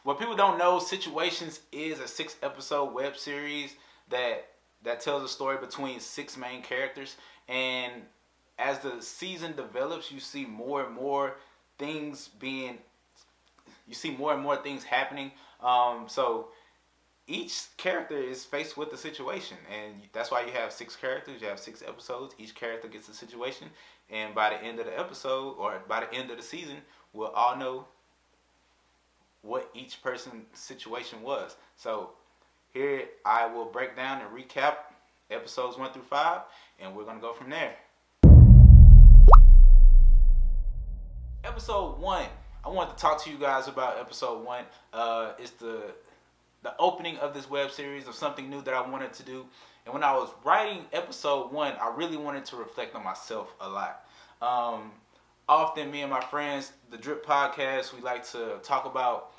what people don't know, Situations is a 6-episode web series that tells a story between 6 main characters. And as the season develops, you see more and more things happening. So each character is faced with a situation, and that's why you have 6 characters. You have 6 episodes. Each character gets a situation, and by the end of the episode or by the end of the season, we'll all know what each person's situation was. So here I will break down and recap episodes 1 through 5, and we're gonna go from there. Episode 1. I want to talk to you guys about episode 1. It's the opening of this web series of something new that I wanted to do. And when I was writing episode 1, I really wanted to reflect on myself a lot. Often me and my friends, the Drip Podcast, we like to talk about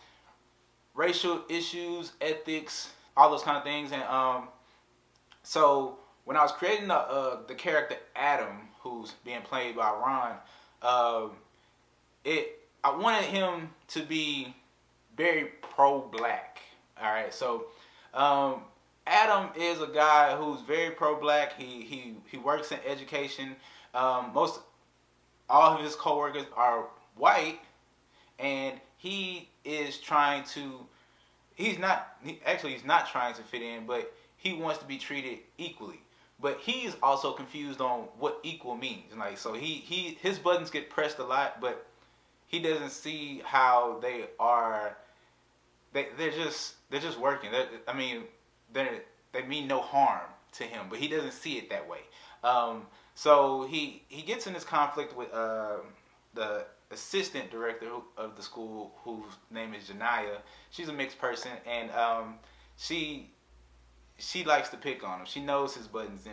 racial issues, ethics, all those kind of things. And so when I was creating the character Adam, who's being played by Ron, I wanted him to be very pro-black. All right, so Adam is a guy who's very pro-black. He works in education. All of his coworkers are white, and he's not trying to fit in, but he wants to be treated equally. But he's also confused on what equal means. Like, so his buttons get pressed a lot, but he doesn't see how they are. They're just working. They mean no harm to him, but he doesn't see it that way. So he gets in this conflict with the assistant director of the school, whose name is Janaya. She's a mixed person, and she likes to pick on him. She knows his buttons,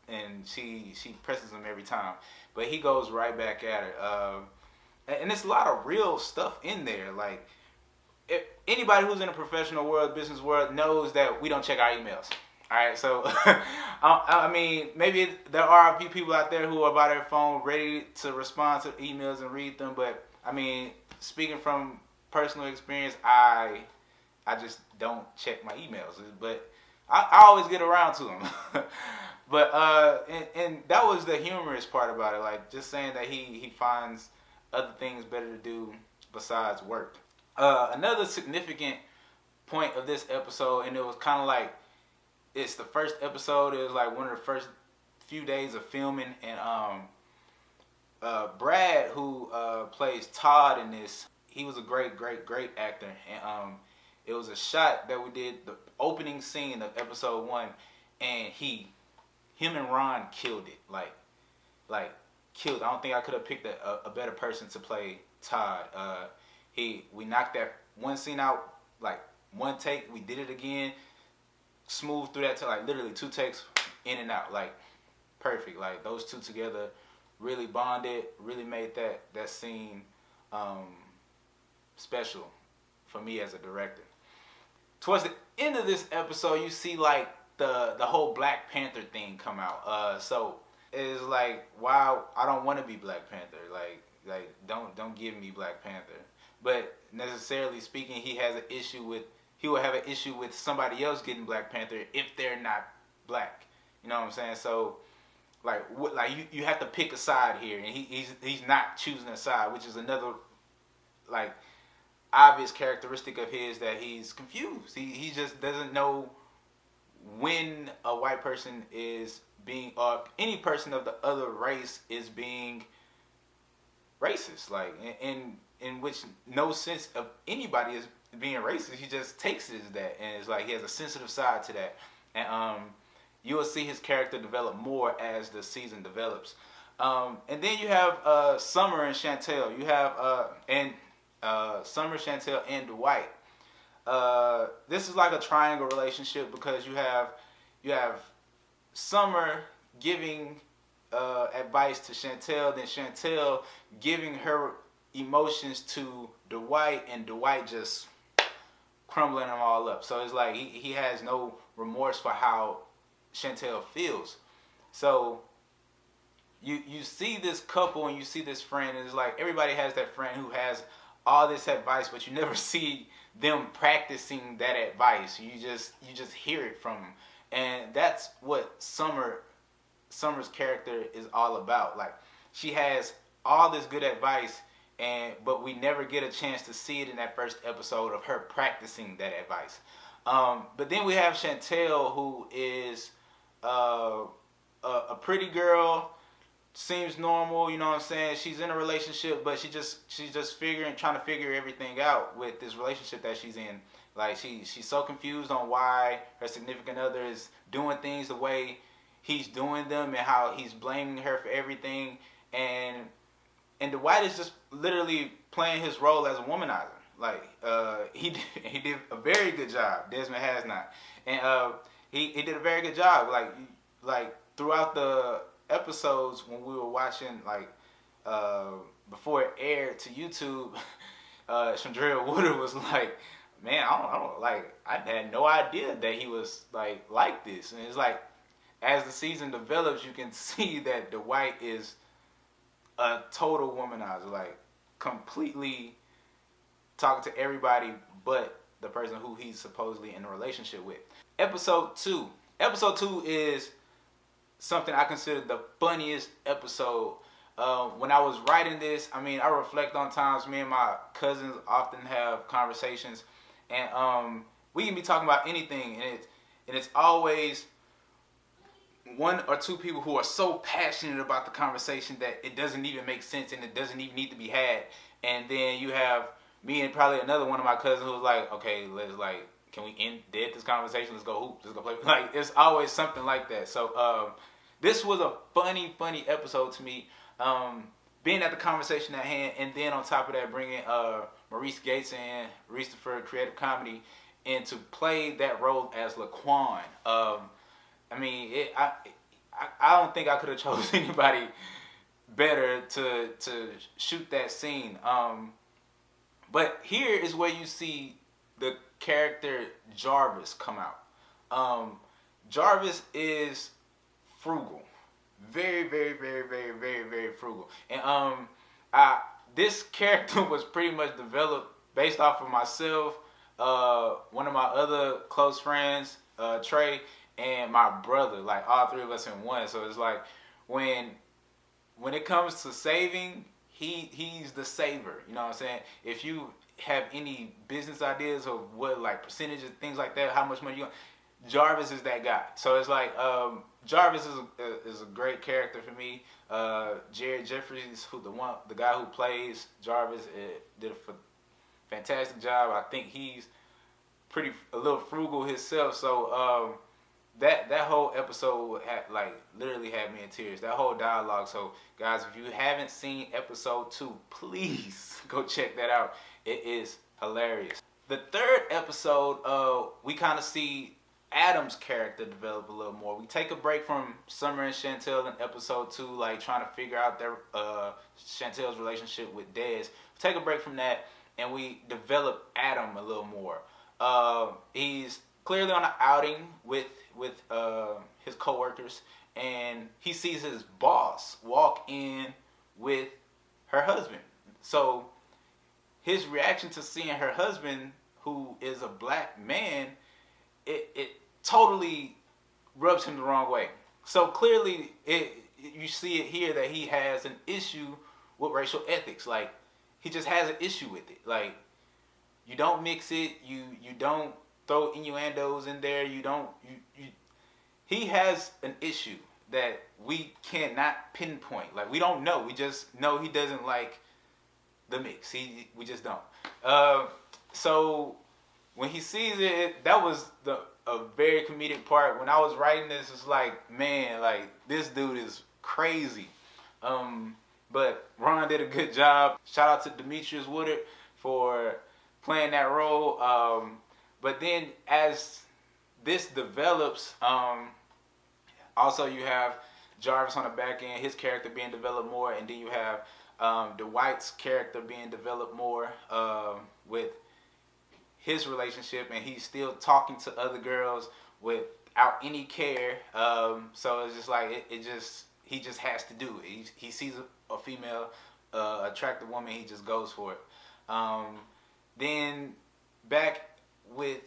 and she presses him every time. But he goes right back at her. And there's a lot of real stuff in there. Like, if anybody who's in the professional world, business world, knows that we don't check our emails. All right, so I mean, maybe there are a few people out there who are by their phone ready to respond to emails and read them. But I mean, speaking from personal experience, I just don't check my emails. But I always get around to them. But and that was the humorous part about it. Like, just saying that he finds other things better to do besides work. Another significant point of this episode, and it was kind of like, it's the first episode. It was like one of the first few days of filming, and Brad, who plays Todd in this, he was a great actor, and it was a shot that we did, the opening scene of episode 1, and him and Ron killed it, like killed. I don't think I could have picked a better person to play Todd. We knocked that one scene out, like one take. We did it again, smooth through that, to like literally 2 takes, in and out, like perfect. Like, those two together really bonded, really made that scene special for me as a director. Towards the end of this episode, you see like the whole Black Panther thing come out. So it's like, wow, I don't want to be Black Panther. Like don't give me Black Panther. But necessarily speaking, he will have an issue with somebody else getting Black Panther if they're not black. You know what I'm saying? So you have to pick a side here, and he's not choosing a side, which is another like obvious characteristic of his, that he's confused. He just doesn't know when a white person is being, or any person of the other race is being racist. Like, in which no sense of anybody is being racist. He just takes it as that, and it's like he has a sensitive side to that. And you will see his character develop more as the season develops. And then you have Summer and Chantel. You have Summer, Chantel, and Dwight. This is like a triangle relationship, because you have Summer giving advice to Chantel, then Chantel giving her emotions to Dwight, and Dwight just crumbling them all up. So it's like he has no remorse for how Chantel feels. So you see this couple, and you see this friend, and it's like everybody has that friend who has all this advice, but you never see them practicing that advice. You just hear it from them, and that's what Summer's character is all about. Like, she has all this good advice, but we never get a chance to see it in that first episode of her practicing that advice. But then we have Chantel, who is a pretty girl, seems normal, you know what I'm saying? She's in a relationship, but she's just trying to figure everything out with this relationship that she's in. Like, she's so confused on why her significant other is doing things the way he's doing them, and how he's blaming her for everything. And Dwight is just literally playing his role as a womanizer. Like, he did a very good job. Desmond has not, and he did a very good job. Like throughout the episodes when we were watching, like, before it aired to YouTube, Chandrea Woodard was like, man, I don't like, I had no idea that he was like this. And it's like, as the season develops, you can see that Dwight is a total womanizer, like completely talking to everybody but the person who he's supposedly in a relationship with. Episode 2 is something I consider the funniest episode. When I was writing this, I mean, I reflect on times me and my cousins often have conversations, and we can be talking about anything, and it's always one or two people who are so passionate about the conversation that it doesn't even make sense and it doesn't even need to be had. And then you have me and probably another one of my cousins who's like, okay, can we end this conversation? Let's go hoop. Let's go play. Like, it's always something like that. So this was a funny episode to me. Being at the conversation at hand, and then on top of that, bringing Maurice Gates and Reese for Creative Comedy in to play that role as Laquan. I mean, I don't think I could have chosen anybody better to shoot that scene. But here is where you see the character Jarvis come out. Jarvis is frugal, very frugal, and this character was pretty much developed based off of myself, one of my other close friends, Trey, and my brother, like all three of us in one. So it's like, when it comes to saving, he's the saver. You know what I'm saying? If you have any business ideas of what, like, percentages, things like that, how much money you want, Jarvis is that guy. So it's like, Jarvis is a great character for me. Jared Jeffries, the guy who plays Jarvis, did a fantastic job. I think he's a little frugal himself. So that whole episode literally had me in tears. That whole dialogue. So guys, if you haven't seen episode 2, please go check that out. It is hilarious. The third episode, we kind of see Adam's character develop a little more. We take a break from Summer and Chantel in episode 2, like trying to figure out their Chantel's relationship with Dez. We take a break from that, and we develop Adam a little more. He's clearly on an outing with his coworkers, and he sees his boss walk in with her husband. So his reaction to seeing her husband, who is a black man, it totally rubs him the wrong way. So clearly, you see it here that he has an issue with racial ethics. Like, he just has an issue with it. Like, you don't mix it. You don't throw innuendos in there. He has an issue that we cannot pinpoint. Like, we don't know. We just know he doesn't like the mix. We just don't. So when he sees it, that was a very comedic part. When I was writing this, it's like, man, like, this dude is crazy. But Ron did a good job. Shout out to Demetrius Woodard for playing that role. But then as this develops, also you have Jarvis on the back end, his character being developed more, and then you have Dwight's character being developed more with his relationship, and he's still talking to other girls without any care. So it's just like, he just has to do it. He sees a female, attractive woman, he just goes for it. Then back with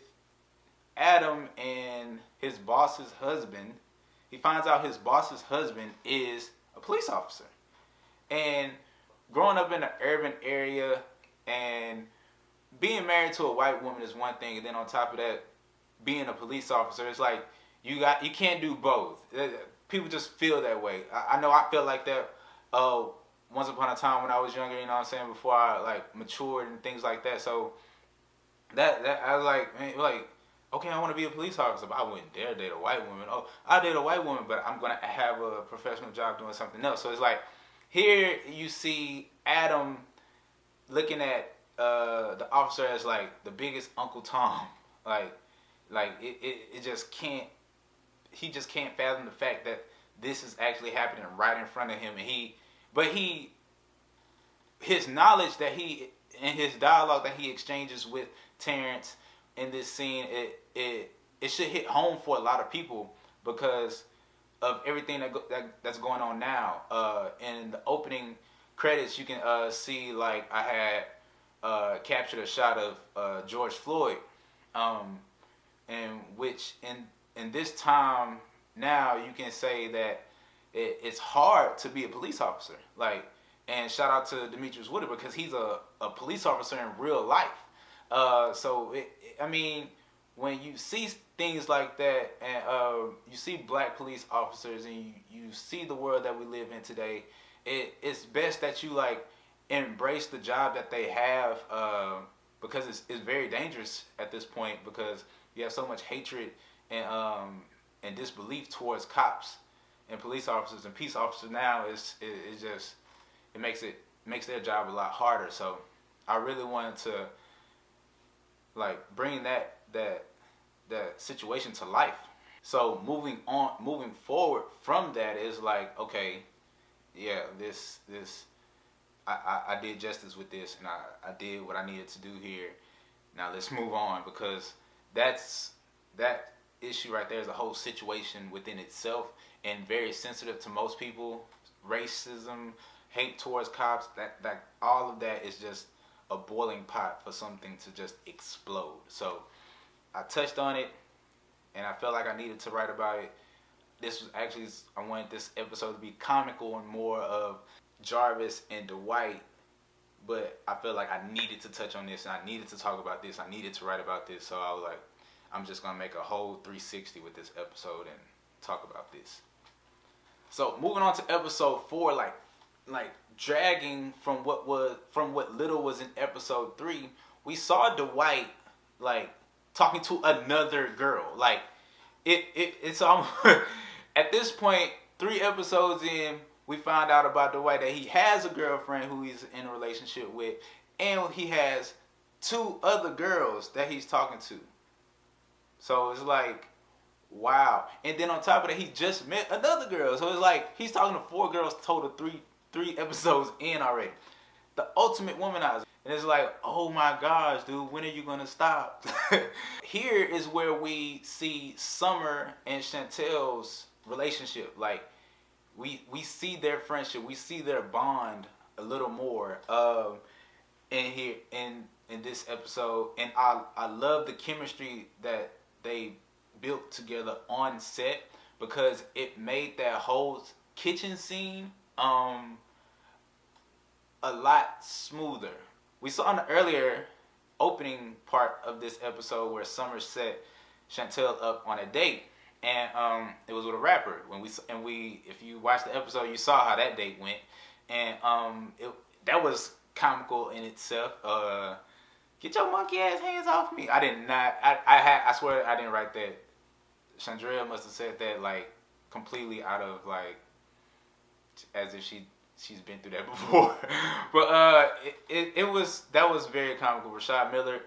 Adam and his boss's husband. He finds out his boss's husband is a police officer. And growing up in an urban area and being married to a white woman is one thing, and then on top of that, being a police officer, it's like you can't do both. People just feel that way. I know I felt like that once upon a time when I was younger, you know what I'm saying, before I like matured and things like that. So that I was like, man, like, okay, I want to be a police officer, but I wouldn't dare date a white woman. Oh, I date a white woman, but I'm gonna have a professional job doing something else. So it's like here you see Adam looking at the officer as like the biggest Uncle Tom, like it just can't. He just can't fathom the fact that this is actually happening right in front of him, and his knowledge that he and his dialogue that he exchanges with Terrence in this scene, it should hit home for a lot of people because of everything that's going on now. In the opening credits, you can see like I had captured a shot of George Floyd, and which in this time now you can say that it's hard to be a police officer. Like, and shout out to Demetrius Woodard because he's a police officer in real life. I mean, when you see things like that, and you see black police officers, and you see the world that we live in today, it's best that you like embrace the job that they have, because it's very dangerous at this point because you have so much hatred and disbelief towards cops and police officers and peace officers now. It makes their job a lot harder. So I really wanted to like bring that situation to life. So moving forward from that is like, okay, yeah, this I did justice with this, and I did what I needed to do here. Now let's move on, because that issue right there is a whole situation within itself and very sensitive to most people. Racism, hate towards cops, that all of that is just a boiling pot for something to just explode. So I touched on it, and I felt like I needed to write about it. This was actually, I wanted this episode to be comical and more of Jarvis and Dwight, but I felt like I needed to touch on this, and I needed to talk about this. I needed to write about this. So I was like, I'm just gonna make a whole 360 with this episode and talk about this. So moving on to episode 4, like dragging from what little was in episode 3, we saw Dwight like talking to another girl. Like it's almost at this point, 3 episodes in, we found out about Dwight that he has a girlfriend who he's in a relationship with, and he has 2 other girls that he's talking to. So it's like, wow. And then on top of that, he just met another girl. So it's like he's talking to 4 girls total, 3 episodes in already. The ultimate womanizer. And it's like, oh my gosh, dude, when are you gonna stop? Here is where we see Summer and Chantel's relationship. Like, we see their friendship, we see their bond a little more in this episode. And I love the chemistry that they built together on set, because it made that whole kitchen scene a lot smoother. We saw in the earlier opening part of this episode where Summer set Chantel up on a date, and it was with a rapper. If you watched the episode, you saw how that date went, and that was comical in itself. Get your monkey ass hands off me! I did not. I swear I didn't write that. Chandrea must have said that like completely out of like, as if she's been through that before. But that was very comical. Rashad Miller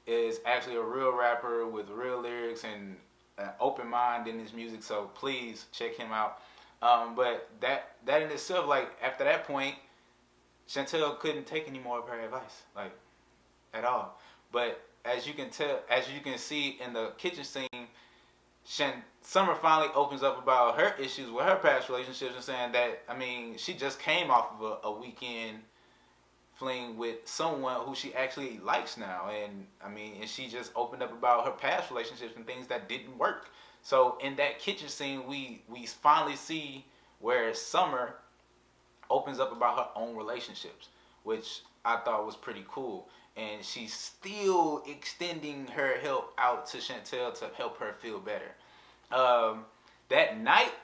is actually a real rapper with real lyrics and an open mind in his music. So please check him out. But that in itself, like after that point, Chantel couldn't take any more of her advice, like at all. But as you can see in the kitchen scene, Summer finally opens up about her issues with her past relationships and saying that, I mean, she just came off of a weekend fling with someone who she actually likes now. And I mean, and she just opened up about her past relationships and things that didn't work. So in that kitchen scene, we finally see where Summer opens up about her own relationships, which I thought was pretty cool. And she's still extending her help out to Chantel to help her feel better. That night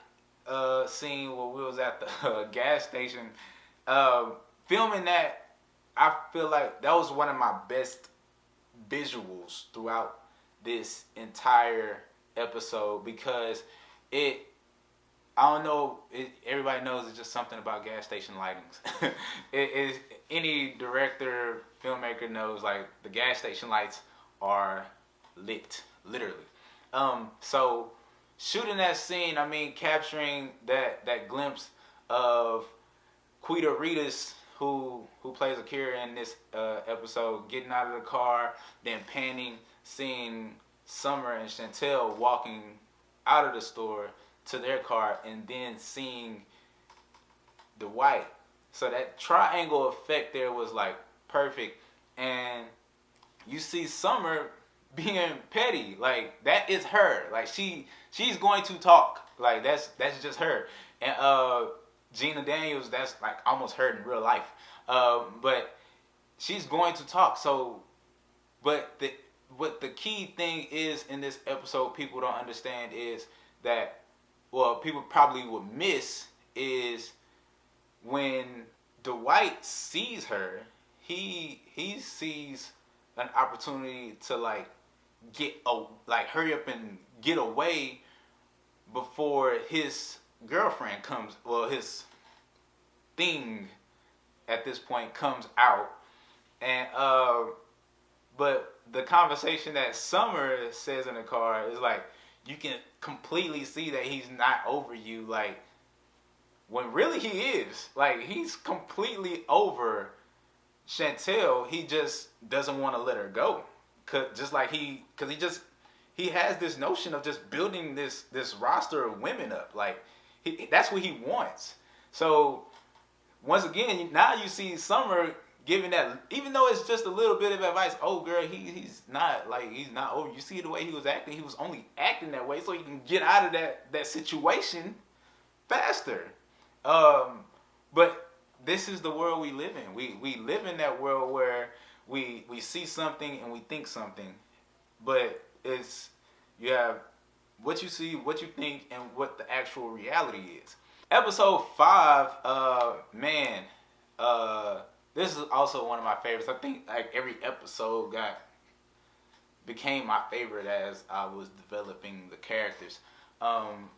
scene where we was at the gas station, filming that, I feel like that was one of my best visuals throughout this entire episode, because I don't know, everybody knows it's just something about gas station lightings. Any director, filmmaker knows, like, the gas station lights are lit, literally. So shooting that scene, I mean, capturing that glimpse of Quita Ritas, who plays Akira in this episode, getting out of the car, then panning, seeing Summer and Chantel walking out of the store to their car, and then seeing Dwight. So that triangle effect there was like perfect. And you see Summer being petty, like that is her. Like she's going to talk. Like that's just her. And Gina Daniels, that's like almost her in real life. But she's going to talk. So, but what the key thing is in this episode, people don't understand is that, well, people probably would miss, is when Dwight sees her, he sees an opportunity to hurry up and get away before his girlfriend comes, well, his thing at this point comes out. And but the conversation that Summer says in the car is like, you can completely see that he's not over you, like, when really he is. Like, he's completely over Chantel. He just doesn't want to let her go. Because he has this notion of just building this roster of women up. Like, that's what he wants. So, once again, now you see Summer giving that, even though it's just a little bit of advice. Oh, girl, he's not over. You see the way he was acting. He was only acting that way so he can get out of that situation faster. But this is the world we live in. We live in that world where we see something and we think something, but you have what you see, what you think, and what the actual reality is. Episode 5, man, this is also one of my favorites. I think like every episode became my favorite as I was developing the characters.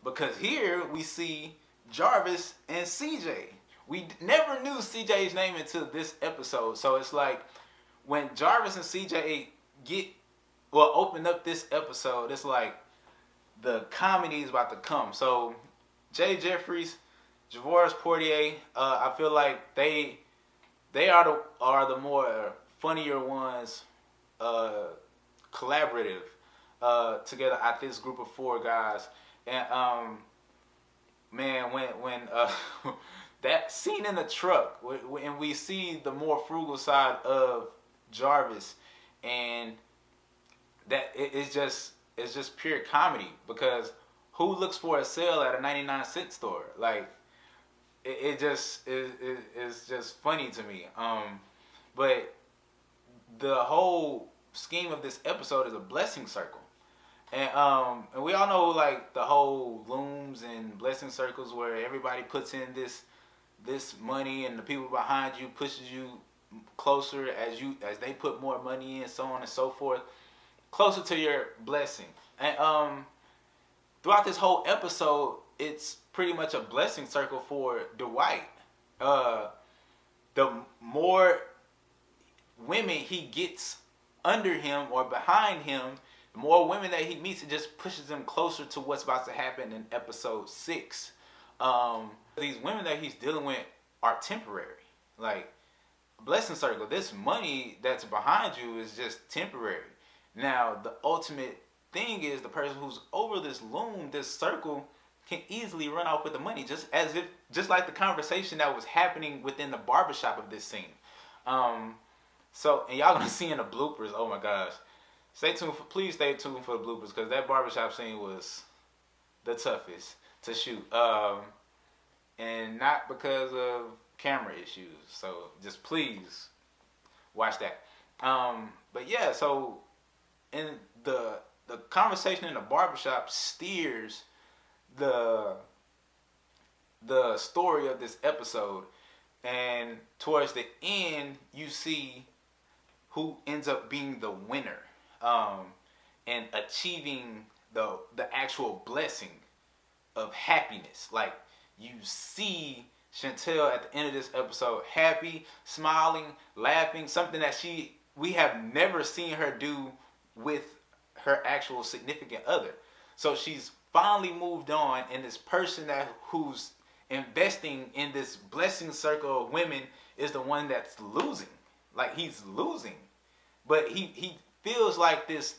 Because here we see Jarvis and CJ. We never knew CJ's name until this episode. So it's like when Jarvis and CJ open up this episode, it's like the comedy is about to come. So Jay Jeffries, Javoris Portier, I feel like they are the more funnier ones, collaborative together at this group of 4 guys. And man, when that scene in the truck, and we see the more frugal side of Jarvis, and that it's just pure comedy, because who looks for a sale at a 99-cent store? Like, it just is just funny to me. But the whole scheme of this episode is a blessing circle. And we all know, like, the whole looms and blessing circles where everybody puts in this money, and the people behind you pushes you closer as they put more money in, so on and so forth, closer to your blessing. And throughout this whole episode, it's pretty much a blessing circle for Dwight. The more women he gets under him or behind him, the more women that he meets, it just pushes him closer to what's about to happen in episode 6. These women that he's dealing with are temporary. Like, blessing circle, this money that's behind you is just temporary. Now, the ultimate thing is the person who's over this loom, this circle, can easily run off with the money, just like the conversation that was happening within the barbershop of this scene. So, and y'all gonna see in the bloopers, oh my gosh. Please stay tuned for the bloopers, because that barbershop scene was the toughest to shoot. And not because of camera issues. So just please watch that. But yeah, so in the conversation in the barbershop steers the story of this episode, and towards the end you see who ends up being the winner, and achieving the actual blessing of happiness. Like, you see Chantel at the end of this episode happy, smiling, laughing, something that we have never seen her do with her actual significant other. So she's finally moved on, and this person who's investing in this blessing circle of women is the one that's losing. Like, he's losing. But he feels like this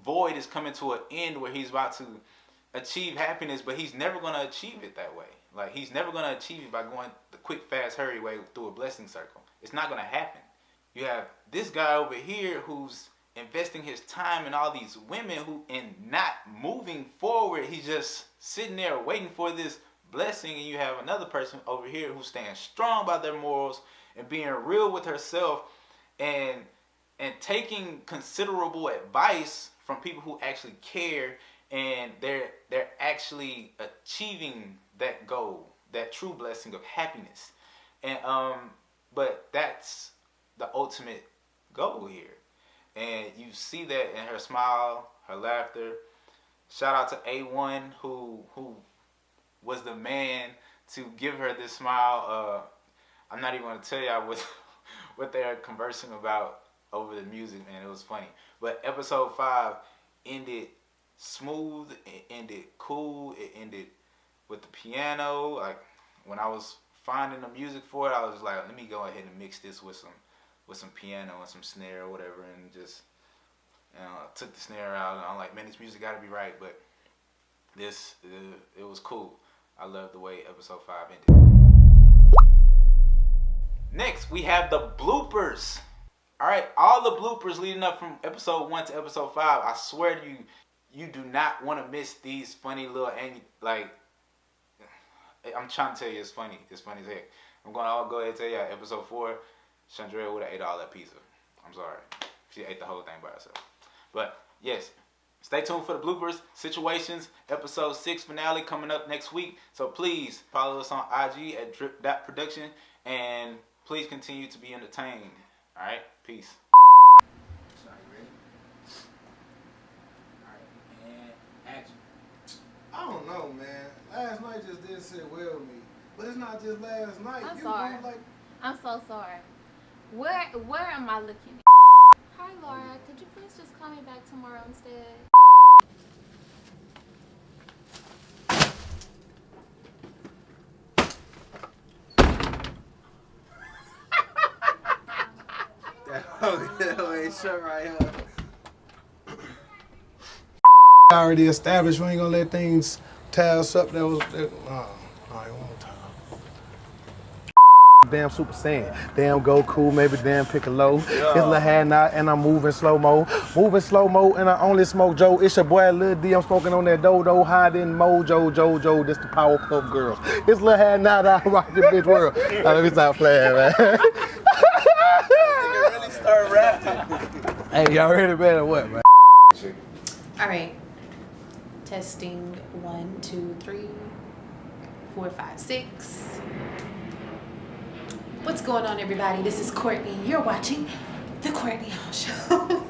void is coming to an end where he's about to achieve happiness, but he's never going to achieve it that way. Like, he's never going to achieve it by going the quick, fast, hurry way through a blessing circle. It's not going to happen. You have this guy over here who's investing his time in all these women and not moving forward. He's just sitting there waiting for this blessing. And you have another person over here who stands strong by their morals and being real with herself and taking considerable advice from people who actually care, and they're actually achieving that goal, that true blessing of happiness. And but that's the ultimate goal here. And you see that in her smile, her laughter. Shout out to A1 who was the man to give her this smile. I'm not even going to tell y'all what they're conversing about over the music, man. It was funny. But episode 5 ended smooth. It ended cool. It ended with the piano. Like, when I was finding the music for it, I was just like, let me go ahead and mix this with some piano and some snare or whatever, and just, you know, I took the snare out, and I'm like, man, this music got to be right. But it was cool. I love the way episode 5 ended. Next, we have the bloopers. All right, all the bloopers leading up from episode 1 to episode 5. I swear to you, you do not want to miss these funny little, like, I'm trying to tell you, it's funny. It's funny as heck. I'm going to go ahead and tell you, episode 4, Chandrea would have ate all that pizza. I'm sorry. She ate the whole thing by herself. But, yes, stay tuned for the bloopers, situations, episode 6 finale coming up next week. So please follow us on IG at drip.production, and please continue to be entertained. All right? Peace. So, you ready? All right, and action. I don't know, man. Last night just didn't sit well with me. But it's not just last night. I'm sorry. I'm so sorry. Where am I looking? Hi, Laura. Could you please just call me back tomorrow instead? That ain't shut right here. Already established. We ain't gonna let things tie us up. All right, one more time. Damn Super Saiyan, damn Goku, maybe damn Piccolo. His little hand out, and I'm moving slow mo, and I only smoke Joe. It's your boy Lil D. I'm smoking on that dodo, hiding mojo, Jojo. This the Powerpuff Girls. His little hand out, I rock the bitch world. Let me stop playing, man. You really start rapping. Hey, y'all ready, man, or what, man? All right. Testing 1, 2, 3, 4, 5, 6. What's going on, everybody? This is Courtney. You're watching The Courtney Hall Show.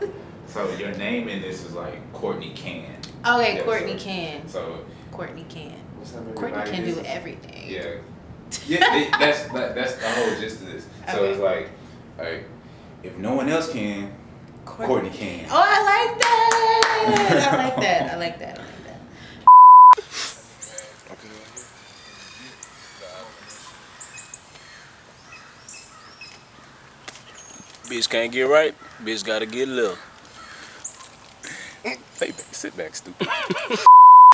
So your name in this is like Courtney Can. Okay, yeah, Courtney Can. So Courtney Can. What's up, Courtney can do everything. Yeah. Yeah, that's the whole gist of this. So okay. It's like, if no one else can, Courtney can. Oh, I like that. I like that. Bitch can't get right, bitch gotta get little. Hey, sit back, stupid.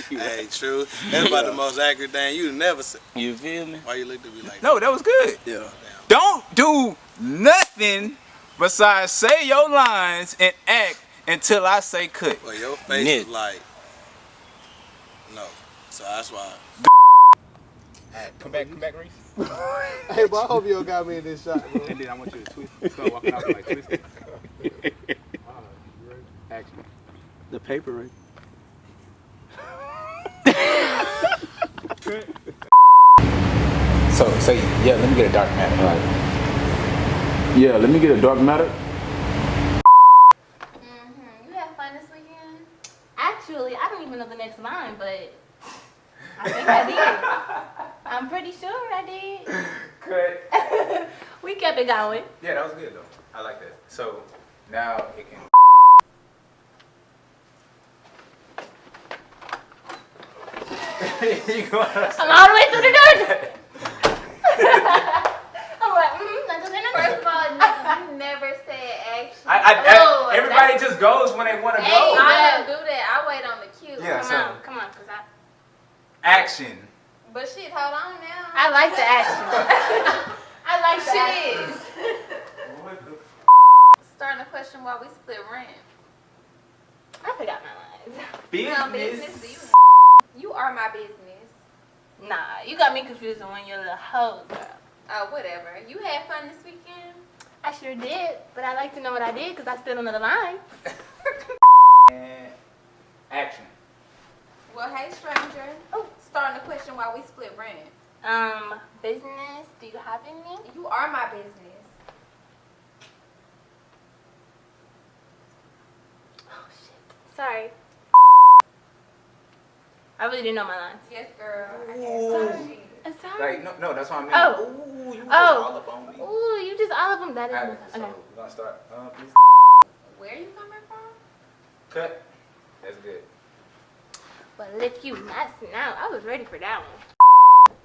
Hey, true. That's about the most accurate thing you never said. You feel me? Why you looked at me like that? No, that was good. Yeah. Don't do nothing besides say your lines and act until I say cut. Well, your face was like, no. So that's why. Come back, Reese. Hey, bro, I hope you don't got me in this shot, bro. And then I want you to twist. Start walking out like twisted. Action. The paper, right? So yeah, let me get a dark matter. Yeah, let me get a dark matter. You had fun this weekend? Actually, I don't even know the next line, but I think I did. I'm pretty sure I did. Cut. We kept it going. Yeah, that was good though. I like that. So now it can. I'm all the way through the door. I'm like, First of all, you never said action. Everybody just goes when they want to go. I don't do that. I wait on the cue. Yeah, Come on, cause action. But shit, hold on now. I like the action. I like the action. Starting a question while we split rent. I forgot my lines. Business. You are my business. Nah, you got me confused when you're a little hoe, girl. Oh, whatever. You had fun this weekend? I sure did, but I'd like to know what I did because I still don't know the line. And action. Well, hey, stranger. Oh, starting a question while we split rent. Business? Do you have any? You are my business. Oh, shit. Sorry. I really didn't know my lines. Yes, girl. Sorry. I'm sorry. Like no, that's what I mean. Oh. Ooh, you just all up on me. Ooh, you just all of them. That is Alright, so okay. we're gonna start. Please. Where are you coming from? Cut. That's good. Well, if you messing out, I was ready for that one.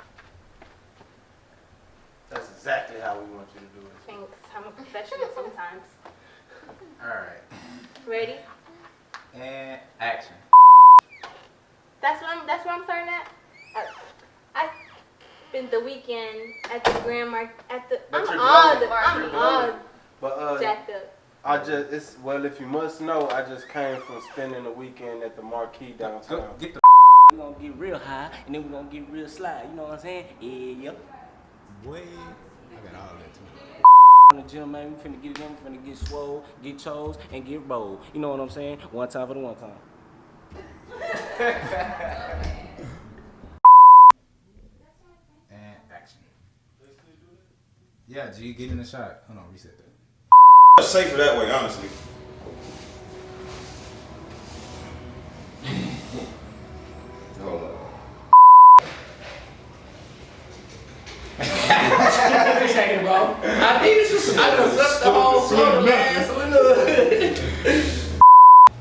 That's exactly how we want you to do it. Thanks. I'm a professional sometimes. All right. Ready? And action. That's where I'm starting at. I spent the weekend at the Grand Market at the. But I'm all But jacked up. well, if you must know, I just came from spending the weekend at the Marquee downtown. Get the. We're gonna get real high and then we're gonna get real slide. You know what I'm saying? Yeah. Boy, I got all that too. On the gym, man, we finna get it in, we finna get swole, get chose, and get rolled. You know what I'm saying? One time for the one time. And action. Yeah, G, get in the shot. Hold on, reset that. It's safer that way, honestly. Hold on. Second, bro. I think this was I done slept the whole floor, man. So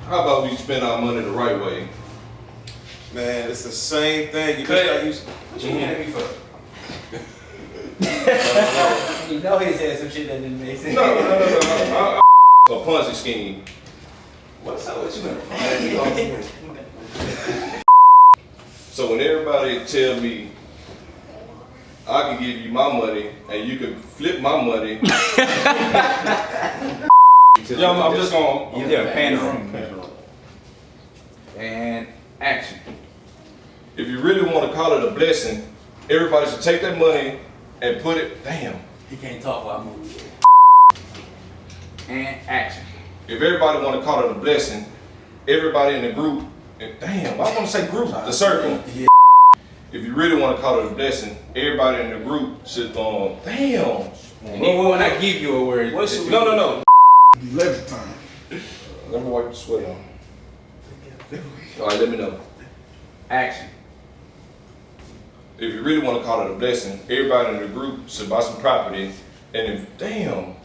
How about we spend our money the right way? Man, it's the same thing. You just got used to. What you mad at me for? you know he said some shit that didn't make sense. No. A Ponzi scheme. What's up with you? So when everybody tell me I can give you my money and you can flip my money. Yeah, I'm just gonna. Yeah, pan the room. And action. If you really want to call it a blessing, everybody should take that money and put it. Damn. He can't talk while I move. And action. If everybody want to call it a blessing, everybody in the group. Damn, I want to say group. The circle. Yeah. If you really want to call it a blessing, everybody in the group should. Damn. And even when I give you a word, No. Eleven time. Let me wipe the sweat on. All right, let me know. action. If you really want to call it a blessing, everybody in the group should buy some property. And if, damn,